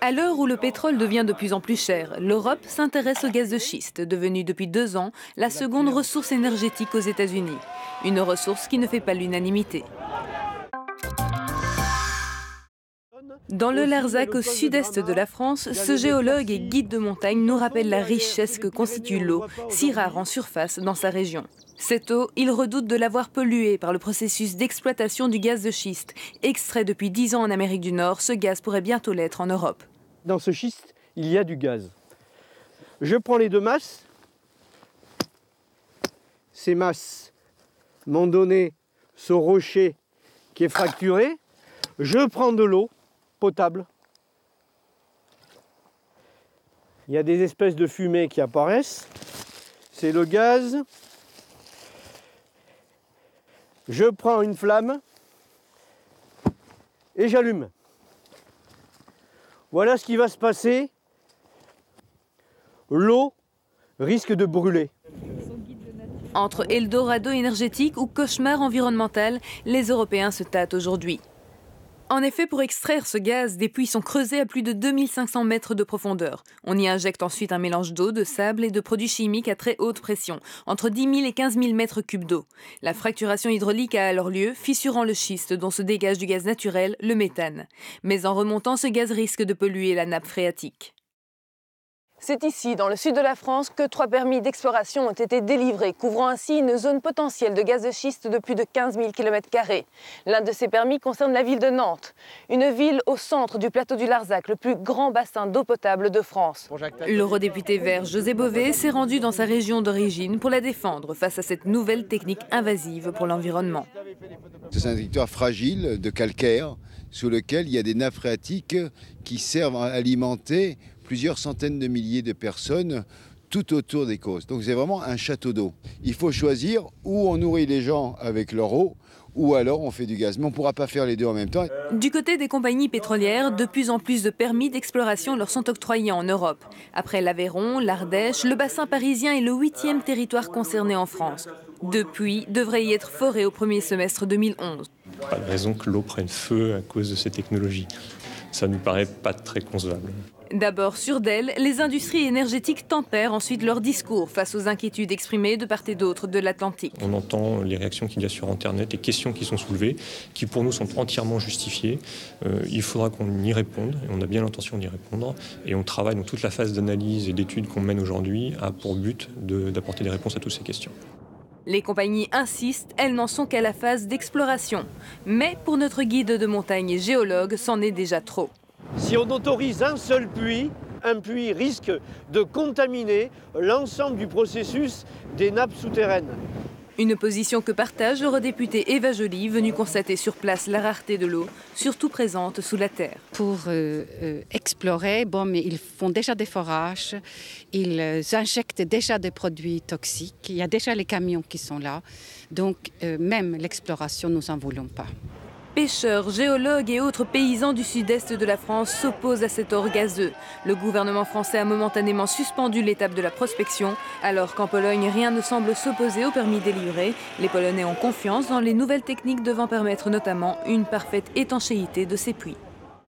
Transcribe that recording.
À l'heure où le pétrole devient de plus en plus cher, l'Europe s'intéresse au gaz de schiste, devenu depuis 2 ans la seconde ressource énergétique aux États-Unis. Une ressource qui ne fait pas l'unanimité. Dans le Larzac, au sud-est de la France, ce géologue et guide de montagne nous rappelle la richesse que constitue l'eau, si rare en surface dans sa région. Cette eau, il redoute de l'avoir polluée par le processus d'exploitation du gaz de schiste. Extrait depuis 10 ans en Amérique du Nord, ce gaz pourrait bientôt l'être en Europe. Dans ce schiste, il y a du gaz. Je prends les deux masses. Ces masses m'ont donné ce rocher qui est fracturé. Je prends de l'eau potable. Il y a des espèces de fumées qui apparaissent. C'est le gaz. Je prends une flamme et j'allume. Voilà ce qui va se passer. L'eau risque de brûler. Entre Eldorado énergétique ou cauchemar environnemental, les Européens se tâtent aujourd'hui. En effet, pour extraire ce gaz, des puits sont creusés à plus de 2500 mètres de profondeur. On y injecte ensuite un mélange d'eau, de sable et de produits chimiques à très haute pression, entre 10 000 et 15 000 mètres cubes d'eau. La fracturation hydraulique a alors lieu, fissurant le schiste dont se dégage du gaz naturel, le méthane. Mais en remontant, ce gaz risque de polluer la nappe phréatique. C'est ici, dans le sud de la France, que 3 permis d'exploration ont été délivrés, couvrant ainsi une zone potentielle de gaz de schiste de plus de 15 000 km². L'un de ces permis concerne la ville de Nantes, une ville au centre du plateau du Larzac, le plus grand bassin d'eau potable de France. L'eurodéputé vert José Bové s'est rendu dans sa région d'origine pour la défendre face à cette nouvelle technique invasive pour l'environnement. C'est un territoire fragile de calcaire sous lequel il y a des nappes phréatiques qui servent à alimenter plusieurs centaines de milliers de personnes tout autour des côtes. Donc c'est vraiment un château d'eau. Il faut choisir où on nourrit les gens avec leur eau ou alors on fait du gaz. Mais on ne pourra pas faire les deux en même temps. Du côté des compagnies pétrolières, de plus en plus de permis d'exploration leur sont octroyés en Europe. Après l'Aveyron, l'Ardèche, le bassin parisien est le 8e territoire concerné en France. 2 puits devraient y être forés au premier semestre 2011. Pas de raison que l'eau prenne feu à cause de ces technologies. Ça ne nous paraît pas très concevable. D'abord sur d'elle, les industries énergétiques tempèrent ensuite leur discours face aux inquiétudes exprimées de part et d'autre de l'Atlantique. On entend les réactions qu'il y a sur Internet, les questions qui sont soulevées, qui pour nous sont entièrement justifiées. Il faudra qu'on y réponde, et on a bien l'intention d'y répondre. Et on travaille dans toute la phase d'analyse et d'études qu'on mène aujourd'hui a pour but d'apporter des réponses à toutes ces questions. Les compagnies insistent, elles n'en sont qu'à la phase d'exploration. Mais pour notre guide de montagne et géologue, c'en est déjà trop. Si on autorise un seul puits, un puits risque de contaminer l'ensemble du processus des nappes souterraines. Une position que partage l'eurodéputée Eva Joly, venue constater sur place la rareté de l'eau, surtout présente sous la terre. Pour explorer, mais ils font déjà des forages, ils injectent déjà des produits toxiques, il y a déjà les camions qui sont là, donc même l'exploration, nous n'en voulons pas. Pêcheurs, géologues et autres paysans du sud-est de la France s'opposent à cet or gazeux. Le gouvernement français a momentanément suspendu l'étape de la prospection, alors qu'en Pologne, rien ne semble s'opposer au permis délivré. Les Polonais ont confiance dans les nouvelles techniques devant permettre notamment une parfaite étanchéité de ces puits.